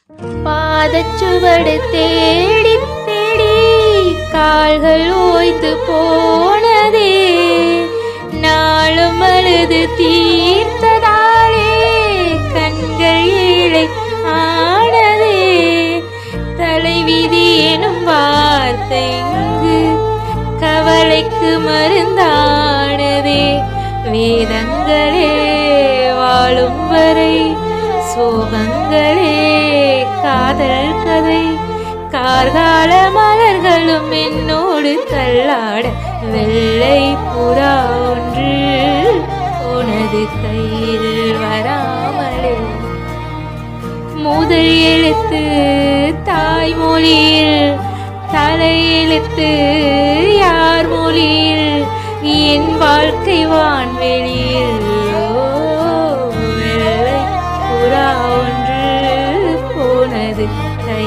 பாதச்சுவடு தேடி தேடி கால்கள் ஓய்ந்து போனதே, நாளும் அழுது தீர்த்ததாலே கண்கள் ஏழை ஆனதே. தலைவிதி எனும் வார்த்தை இங்கு கவலைக்கு மருந்தானதே. வேதங்களே வாழும் வரை சோகங்களே காதல் கதை. கார்கால மலர்களும் என்னோடு தள்ளாட வெள்ளை புறா ஒன்று உனது கையில் வராமலே. முதல் எழுத்து தாய்மொழியில், தலையெழுத்து யார் மொழியில், என் வாழ்க்கை வான்வெளியில். வெள்ளை புறா ஒன்று போனது கை